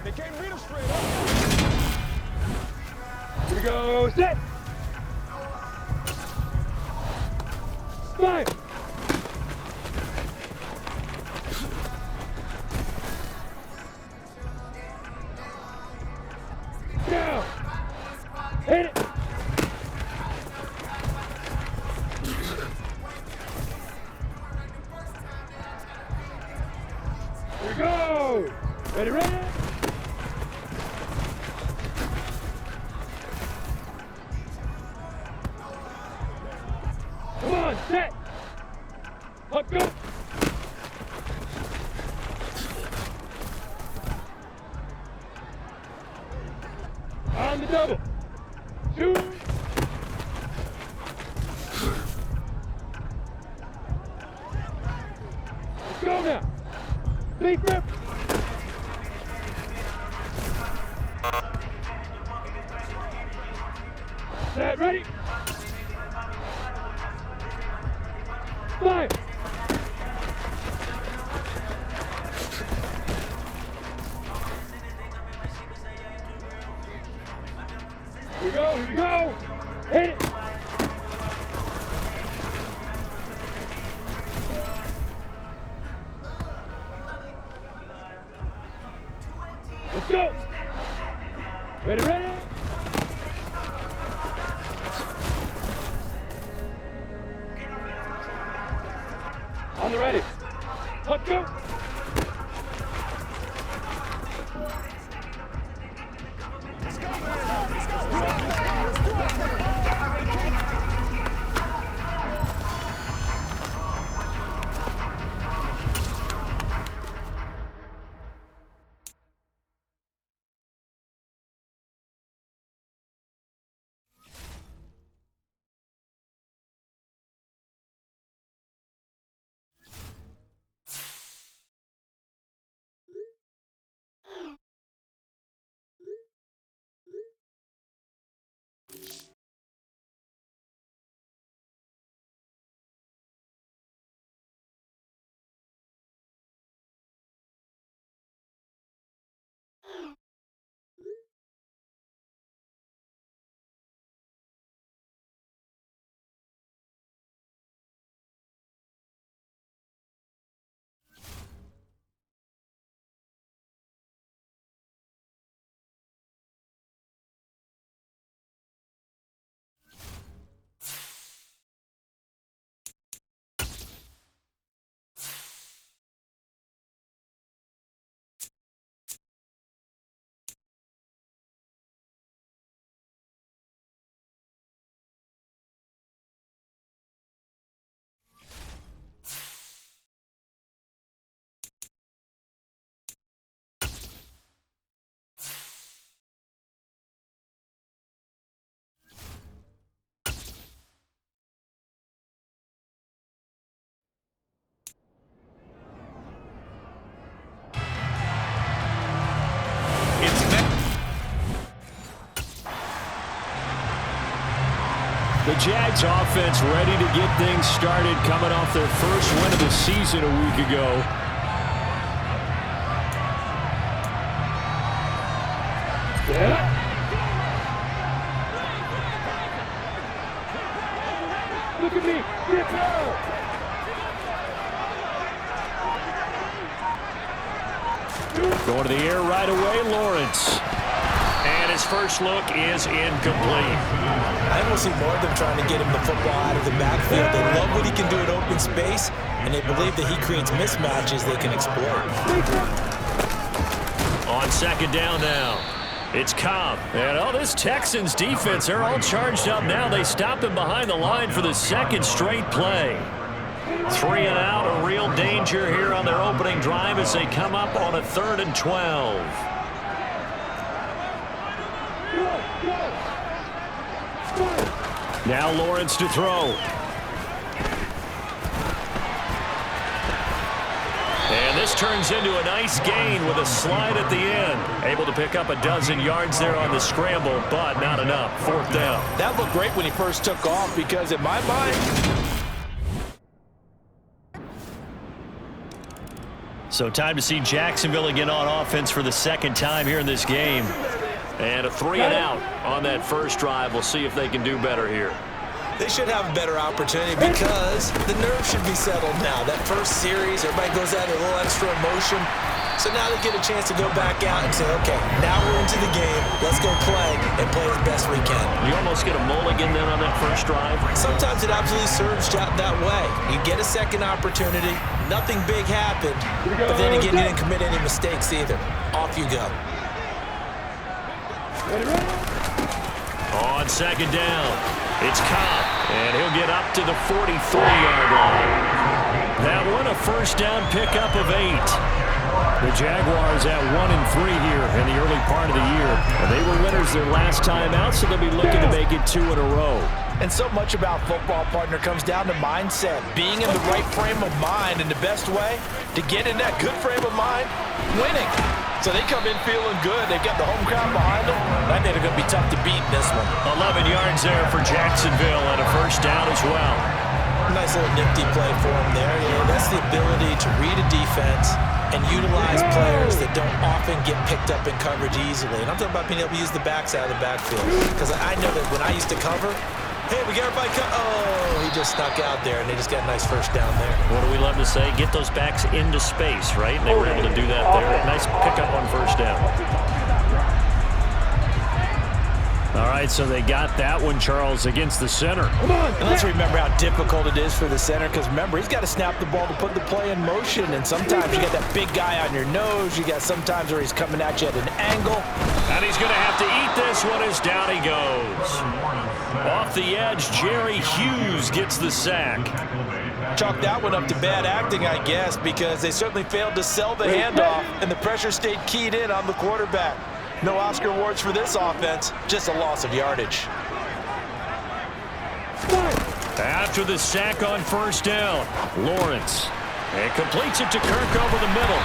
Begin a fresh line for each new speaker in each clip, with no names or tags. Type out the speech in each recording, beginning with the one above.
They can't beat him straight up. Here we go. Set. Fire. Down. Hit it. Here we go. Ready, ready. Come on, set. Up, go. On the double. Shoot. Let's go now. Big rip. Set, ready. Fire. Here we go, here we go. Hit it. Let's go. Ready, ready. On the ready. Let's go.
The Jags offense ready to get things started, coming off their first win of the season a week ago.
Yeah. Look at me. Get down.
Going to the air right away, Lawrence. And his first look is incomplete.
I think we'll see more of them trying to get him the football out of the backfield. They love what he can do in open space, and they believe that he creates mismatches they can exploit.
On second down now, it's Cobb. And this Texans defense, they're all charged up now. They stop him behind the line for the second straight play. 3 and out, a real danger here on their opening drive as they come up on a 3rd and 12. Now Lawrence to throw. And this turns into a nice gain with a slide at the end. Able to pick up a dozen yards there on the scramble, but not enough. 4th down.
That looked great when he first took off because in my mind...
So time to see Jacksonville again on offense for the second time here in this game. And a 3 and out on that first drive. We'll see if they can do better here.
They should have a better opportunity because the nerves should be settled now. That first series, everybody goes out with a little extra emotion. So now they get a chance to go back out and say, okay, now we're into the game. Let's go play and play as best we can.
You almost get a mulligan then on that first drive?
Sometimes it absolutely serves that way. You get a second opportunity. Nothing big happened. But then again, you didn't commit any mistakes either. Off you go.
On second down, it's Cobb, and he'll get up to the 43-yard line. That one, a first down pickup of 8. The Jaguars at 1-3 here in the early part of the year. They were winners their last time out, so they'll be looking to make it 2 in a row.
And so much about football, partner, comes down to mindset. Being in the right frame of mind, and the best way to get in that good frame of mind, winning. So they come in feeling good. They've got the home crowd behind them. I think they're going to be tough to beat in this one.
11 yards there for Jacksonville and a first down as well.
Nice little nifty play for him there. Yeah, that's the ability to read a defense and utilize players that don't often get picked up in coverage easily. And I'm talking about being able to use the backs out of the backfield. Because I know that when I used to cover, hey, we got everybody oh, he just snuck out there, and they just got a nice first down there.
What do we love to say? Get those backs into space, right? And they were able to do that there. Nice pickup on first down. All right, so they got that one, Charles, against the center.
And let's remember how difficult it is for the center, because remember, he's got to snap the ball to put the play in motion, and sometimes you got that big guy on your nose. You got sometimes where he's coming at you at an angle.
And he's going to have to eat this one as down he goes. Off the edge, Jerry Hughes gets the sack.
Chalk that one up to bad acting, I guess, because they certainly failed to sell the handoff, and the pressure stayed keyed in on the quarterback. No Oscar awards for this offense, just a loss of yardage.
After the sack on first down, Lawrence. And completes it to Kirk over the middle.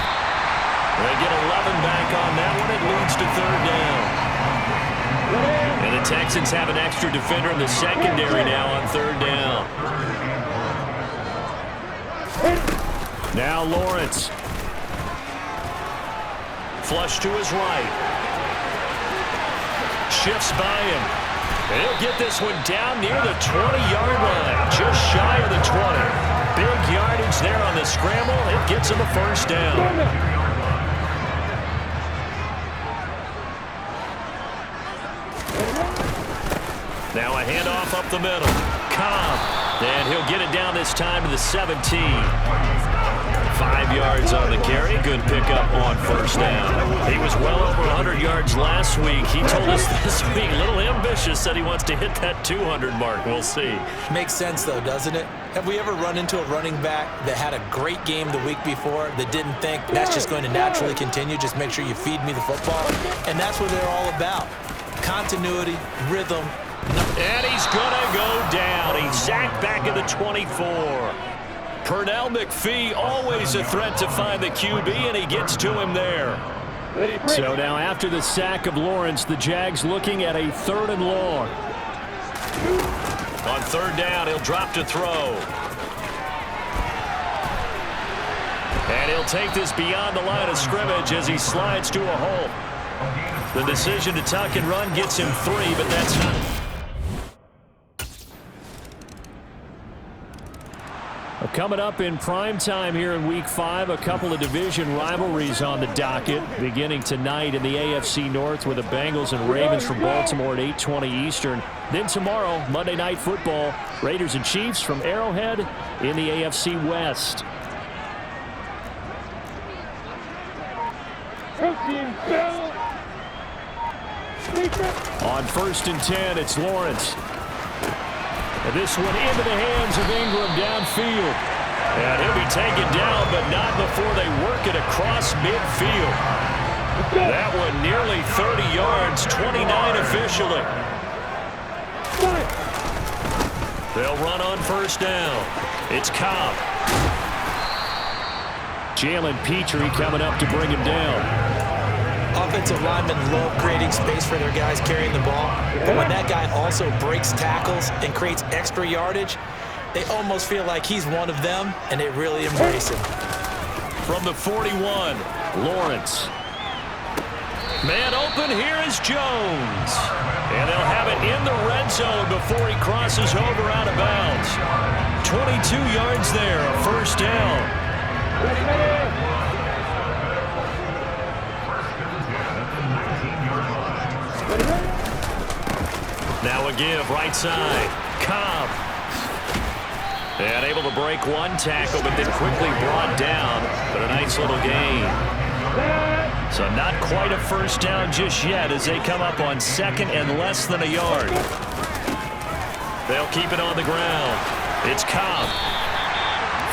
They get 11 back on that one. It leads to third down. And the Texans have an extra defender in the secondary now on third down. Now Lawrence. Flush to his right. Shifts by him. And he'll get this one down near the 20-yard line. Just shy of the 20. Big yardage there on the scramble. It gets him a first down. Now a handoff up the middle. Cobb. And he'll get it down this time to the 17. 5 yards on the carry. Good pickup on first down. He was well over 100 yards last week. He told us this week, a little ambitious, said he wants to hit that 200 mark. We'll see.
Makes sense, though, doesn't it? Have we ever run into a running back that had a great game the week before that didn't think that's just going to naturally continue? Just make sure you feed me the football. And that's what they're all about. Continuity, rhythm.
And he's going to go down. He's sacked back at the 24. Pernell McPhee, always a threat to find the QB, and he gets to him there. So now after the sack of Lawrence, the Jags looking at a 3rd and long. On third down, he'll drop to throw. And he'll take this beyond the line of scrimmage as he slides to a hole. The decision to tuck and run gets him 3, but that's not. Coming up in prime time here in Week 5, a couple of division rivalries on the docket, beginning tonight in the AFC North with the Bengals and Ravens from Baltimore at 8:20 Eastern. Then tomorrow, Monday Night Football, Raiders and Chiefs from Arrowhead in the AFC West. On 1st and 10, it's Lawrence. And this one into the hands of Ingram downfield. And he'll be taken down, but not before they work it across midfield. That one nearly 30 yards, 29 officially. They'll run on first down. It's Cobb. Jalen Petrie coming up to bring him down.
Offensive linemen love creating space for their guys carrying the ball. But when that guy also breaks tackles and creates extra yardage, they almost feel like he's one of them, and they really embrace him.
From the 41, Lawrence. Man open, here is Jones. And they'll have it in the red zone before he crosses over out of bounds. 22 yards there, a first down. Now a give, right side. Cobb. And able to break one tackle, but then quickly brought down. But a nice little gain. So not quite a first down just yet as they come up on second and less than a yard. They'll keep it on the ground. It's Cobb.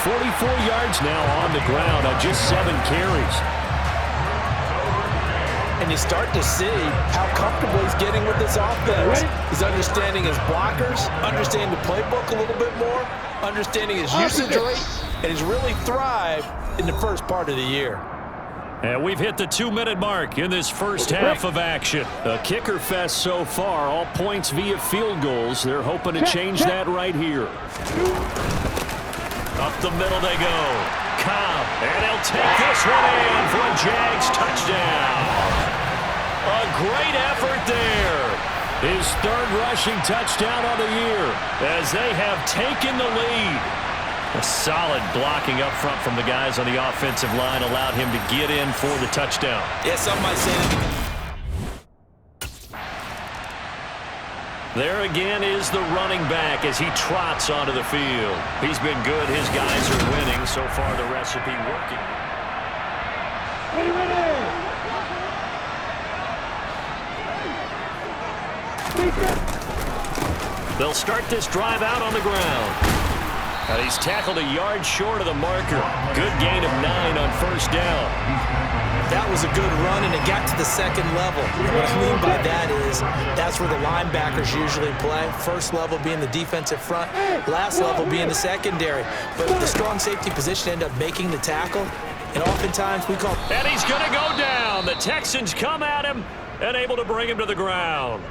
44 yards now on the ground on just 7 carries.
And you start to see how comfortable he's getting with this offense. He's understanding his blockers, understanding the playbook a little bit more, understanding his usage rate, and he's really thrived in the first part of the year.
And we've hit the 2-minute mark in this first half of action. A kicker fest so far, all points via field goals. They're hoping to change that right here. Up the middle they go. Cobb, and he'll take this one in for a Jags touchdown. A great effort there. His third rushing touchdown of the year as they have taken the lead. A solid blocking up front from the guys on the offensive line allowed him to get in for the touchdown.
Yeah, some might say that.
There again is the running back as he trots onto the field. He's been good. His guys are winning. So far, the recipe working. They'll start this drive out on the ground. And he's tackled a yard short of the marker. Good gain of 9 on first down.
That was a good run, and it got to the second level. And what I mean by that is that's where the linebackers usually play. First level being the defensive front, last level being the secondary. But the strong safety position ended up making the tackle, and oftentimes we call...
And he's going to go down. The Texans come at him and able to bring him to the ground.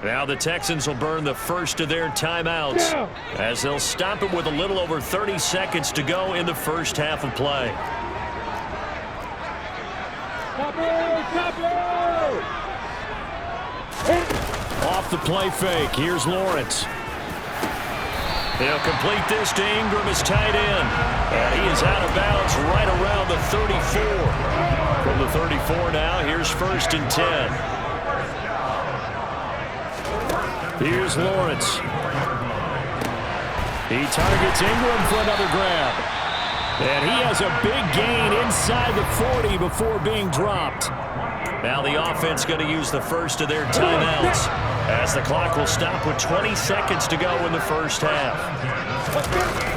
Now the Texans will burn the first of their timeouts as they'll stop it with a little over 30 seconds to go in the first half of play. Off the play fake, here's Lawrence. He'll complete this to Ingram as tight end. And he is out of bounds right around the 34. From the 34 now, here's first and 10. Here's Lawrence. He targets Ingram for another grab. And he has a big gain inside the 40 before being dropped. Now the offense going to use the first of their timeouts as the clock will stop with 20 seconds to go in the first half.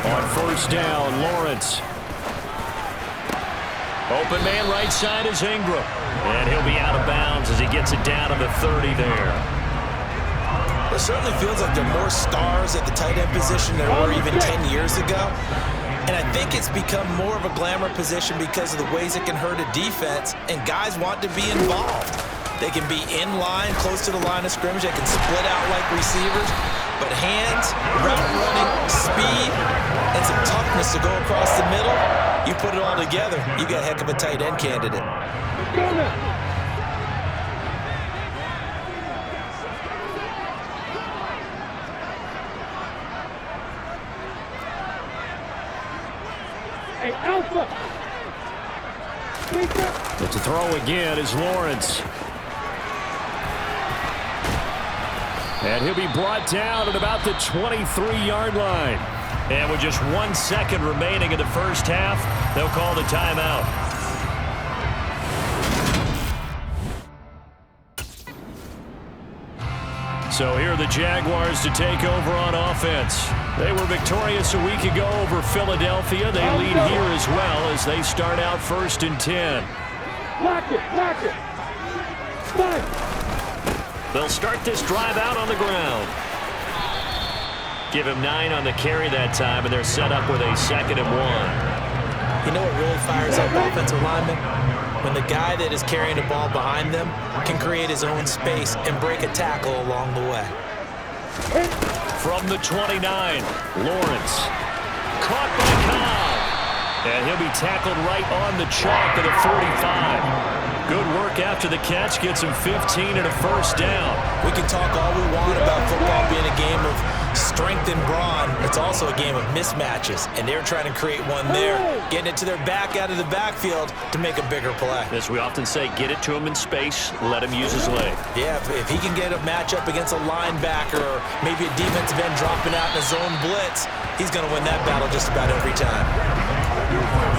On first down, Lawrence. Open man right side is Ingram. And he'll be out of bounds as he gets it down to the 30 there.
It certainly feels like there are more stars at the tight end position than there were even 10 years ago. And I think it's become more of a glamour position because of the ways it can hurt a defense, and guys want to be involved. They can be in line, close to the line of scrimmage. They can split out like receivers. But hands, route running, speed, and some toughness to go across the middle, you put it all together, you got a heck of a tight end candidate.
But to throw again is Lawrence. And he'll be brought down at about the 23-yard line. And with just 1 second remaining in the first half, they'll call the timeout. So here are the Jaguars to take over on offense. They were victorious a week ago over Philadelphia. They lead here as well as they start out first and 10.
Lock it, lock it.
They'll start this drive out on the ground. Give him 9 on the carry that time, and they're set up with a 2nd and 1.
You know what really fires up offensive linemen? When the guy that is carrying the ball behind them can create his own space and break a tackle along the way.
From the 29, Lawrence. Caught by Cobb. And he'll be tackled right on the chalk of the 45. Good work after the catch. Gets him 15 and a first down.
We can talk all we want about football being a game of strength and brawn. It's also a game of mismatches, and they're trying to create one there, getting it to their back out of the backfield to make a bigger play.
As we often say, get it to him in space, let him use his leg.
Yeah, if he can get a matchup against a linebacker or maybe a defensive end dropping out in a zone blitz, he's going to win that battle just about every time.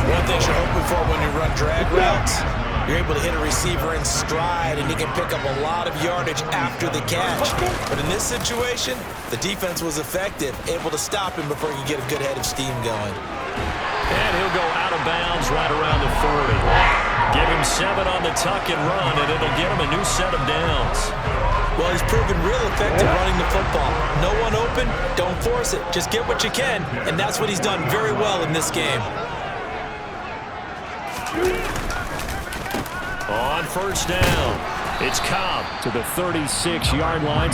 One thing you're hoping for when you run drag routes, you're able to hit a receiver in stride, and he can pick up a lot of yardage after the catch. But in this situation, the defense was effective, able to stop him before he could get a good head of steam going.
And he'll go out of bounds right around the 40. Give him 7 on the tuck and run, and it'll get him a new set of downs.
Well, he's proven real effective running the football. No one open, don't force it. Just get what you can, and that's what he's done very well in this game.
On first down, it's Cobb to the 36-yard line.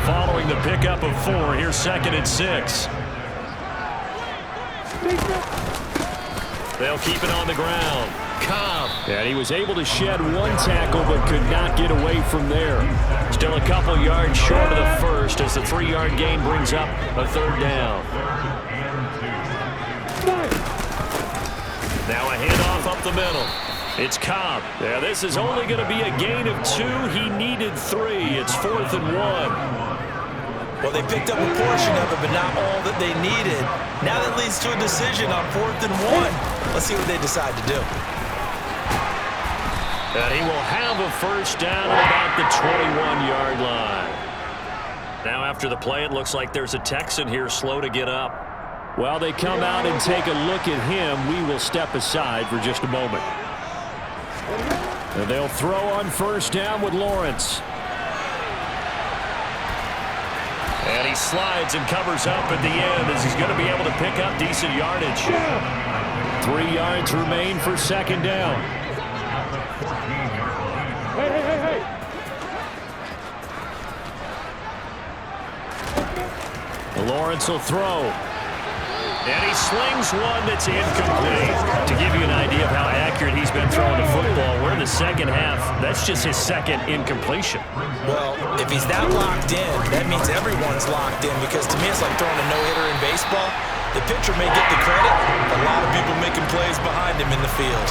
Following the pickup of 4, here's 2nd and 6. They'll keep it on the ground. Cobb. And he was able to shed 1 tackle but could not get away from there. Still a couple yards short of the first as the 3-yard gain brings up a 3rd down. Now a handoff up the middle. It's Cobb. Yeah, this is only going to be a gain of 2. He needed 3. It's 4th and 1.
Well, they picked up a portion of it, but not all that they needed. Now that leads to a decision on 4th and 1. Let's see what they decide to do.
And he will have a first down at about the 21-yard line. Now after the play, it looks like there's a Texan here slow to get up. While they come out and take a look at him, we will step aside for just a moment. And they'll throw on first down with Lawrence. And he slides and covers up at the end as he's going to be able to pick up decent yardage. 3 yards remain for 2nd down. Lawrence will throw. And he slings one that's incomplete. To give you an idea of how accurate he's been throwing the football, we're in the second half. That's just his 2nd incompletion.
Well, if he's that locked in, that means everyone's locked in, because to me it's like throwing a no-hitter in baseball. The pitcher may get the credit, but a lot of people making plays behind him in the field.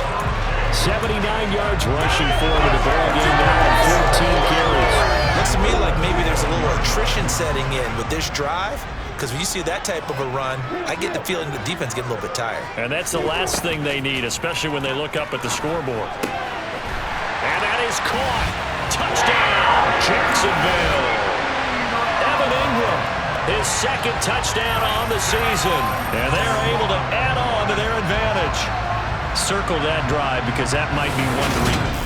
79 yards rushing forward the ball game now on 14 carries.
Looks to me like maybe there's a little attrition setting in with this drive, because when you see that type of a run, I get the feeling the defense get a little bit tired.
And that's the last thing they need, especially when they look up at the scoreboard. And that is caught. Touchdown, Jacksonville. Evan Ingram, his 2nd touchdown on the season. And they're able to add on to their advantage. Circle that drive because that might be one to read.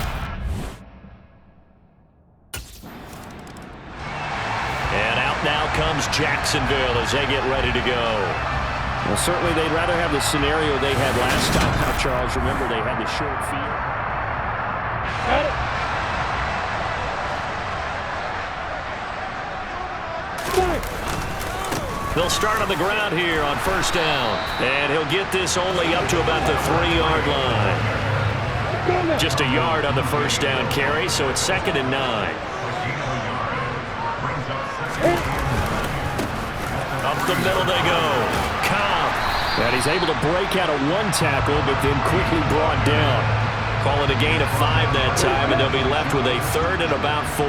And out now comes comes Jacksonville as they get ready to go.
Well, certainly they'd rather have the scenario they had last time. Now, Charles, remember they had the short field.
Got it.
They'll start on the ground here on first down. And he'll get this only up to about the 3-yard line. Just a yard on the first down carry, so it's 2nd and 9. Up the middle they go. Cobb.
And he's able to break out of one tackle, but then quickly brought down.
Call it a gain of 5 that time, and they'll be left with a 3rd and about 4.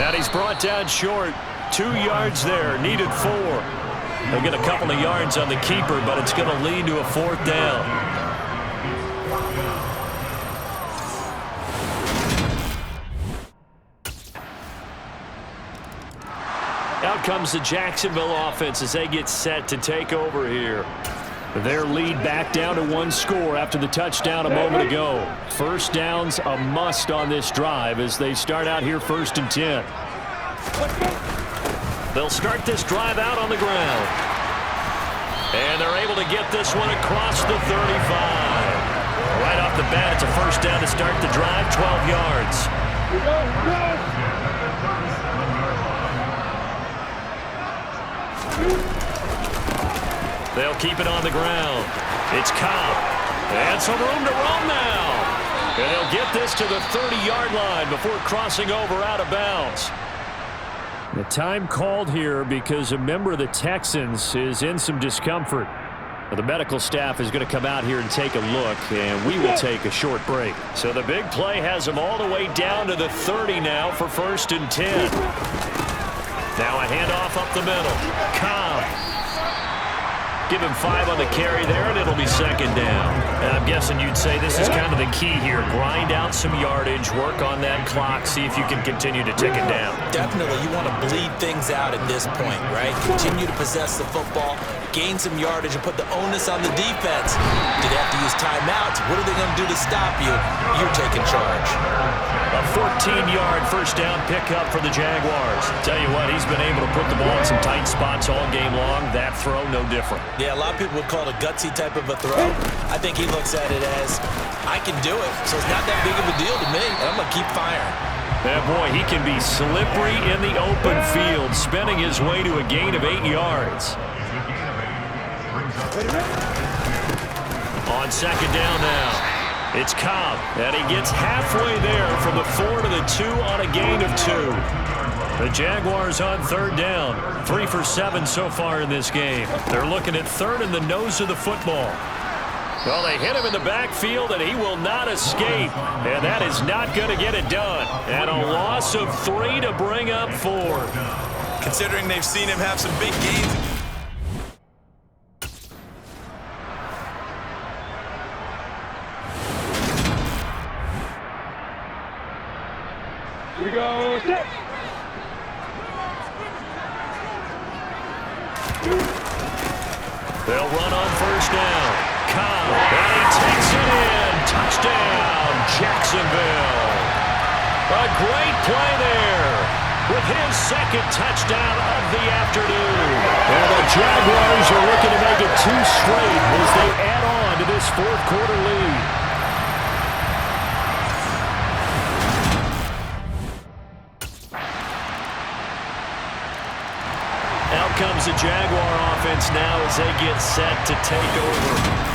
And he's brought down short. 2 yards there, needed 4. They'll get a couple of yards on the keeper, but it's going to lead to a 4th down. Out comes the Jacksonville offense as they get set to take over here.
Their lead back down to 1 score after the touchdown a moment ago. First down's a must on this drive as they start out here 1st and 10.
They'll start this drive out on the ground. And they're able to get this one across the 35. Right off the bat, it's a first down to start the drive, 12 yards. They'll keep it on the ground. It's Cobb. And some room to run now. And they'll get this to the 30-yard line before crossing over out of bounds.
The time called here because a member of the Texans is in some discomfort. The medical staff is going to come out here and take a look, and we will take a short break.
So the big play has them all the way down to the 30 now for 1st and 10. Now a handoff up the middle. Cobb. Give him 5 on the carry there, and it'll be 2nd down.
And I'm guessing you'd say this is kind of the key here. Grind out some yardage, work on that clock, see if you can continue to tick it down.
Definitely, you want to bleed things out at this point, right? Continue to possess the football, gain some yardage, and put the onus on the defense. Do they have to use timeouts? What are they going to do to stop you? You're taking charge.
A 14-yard first down pickup for the Jaguars.
Tell you what, he's been able to put the ball in some tight spots all game long. That throw, no different.
Yeah, a lot of people would call it a gutsy type of a throw. I think he looks at it as, I can do it, so it's not that big of a deal to me, and I'm going to keep firing.
Yeah, boy, he can be slippery in the open field, spinning his way to a gain of 8 yards. On 2nd down now. It's Cobb, and he gets halfway there from the 4 to the 2 on a gain of 2. The Jaguars on 3rd down. 3 for 7 so far in this game. They're looking at 3rd in the nose of the football. Well, they hit him in the backfield, and he will not escape. And that is not going to get it done. And a loss of 3 to bring up 4.
Considering they've seen him have some big gains.
Here we go. Set.
They'll run on first down. Cobb, and he takes it in. Touchdown, Jacksonville. A great play there with his 2nd touchdown of the afternoon.
And the Jaguars are looking to make it 2 straight as they add on to this 4th quarter lead.
Out comes the Jaguar offense now as they get set to take over.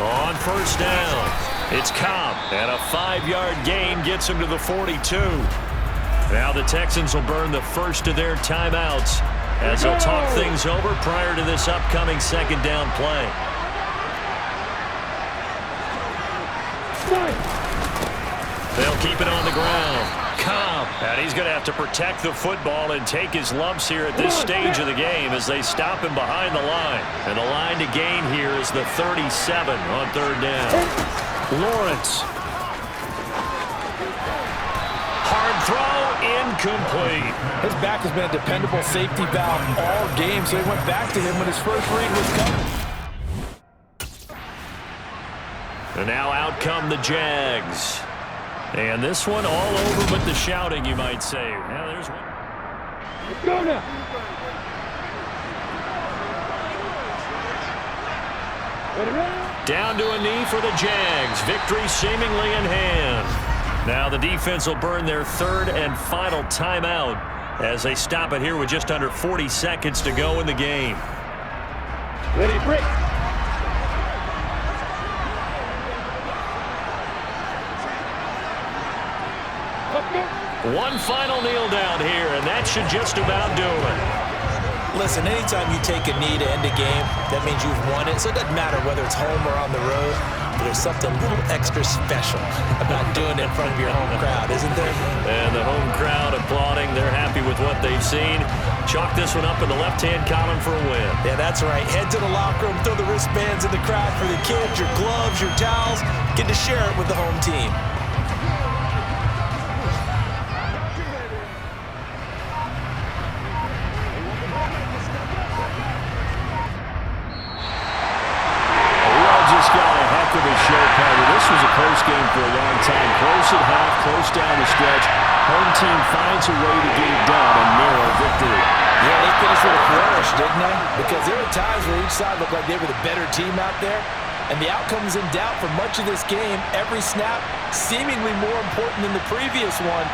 On first down, it's Cobb, and a 5-yard gain gets him to the 42. Now the Texans will burn the first of their timeouts as they'll talk things over prior to this upcoming 2nd down play. They'll keep it on the ground. Cobb, and he's going to have to protect the football and take his lumps here at this stage of the game as they stop him behind the line. And the line to gain here is the 37 on 3rd down.
Lawrence.
Hard throw incomplete.
His back has been a dependable safety valve all game, so he went back to him when his first read was coming.
And now out come the Jags. And this one all over but the shouting, you might say. Now there's one.
Let's go now. Ready?
Down to a knee for the Jags. Victory seemingly in hand. Now the defense will burn their third and final timeout as they stop it here with just under 40 seconds to go in the game.
Ready, break.
One final kneel down here, and that should just about do it.
Listen, anytime you take a knee to end a game, that means you've won it. So it doesn't matter whether it's home or on the road, but there's something a little extra special about doing it in front of your home crowd, isn't there?
And the home crowd applauding. They're happy with what they've seen. Chalk this one up in the left-hand column for a win.
Yeah, that's right. Head to the locker room, throw the wristbands in the crowd for the kids, your gloves, your towels. Get to share it with the home team.
This was a close game for a long time. Close at half, close down the stretch. Home team finds a way to get it done, a narrow victory.
Yeah, they finished with a flourish, didn't they? Because there were times where each side looked like they were the better team out there, and the outcome was in doubt for much of this game. Every snap seemingly more important than the previous one.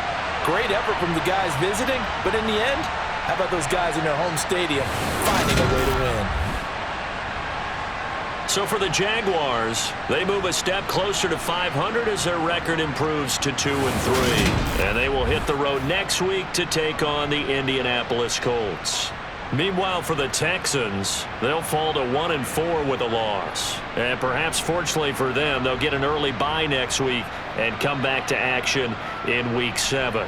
Great effort from the guys visiting, but in the end, how about those guys in their home stadium finding a way to win?
So for the Jaguars, they move a step closer to 500 as their record improves to 2-3. And they will hit the road next week to take on the Indianapolis Colts. Meanwhile, for the Texans, they'll fall to 1-4 with a loss. And perhaps fortunately for them, they'll get an early bye next week and come back to action in Week 7.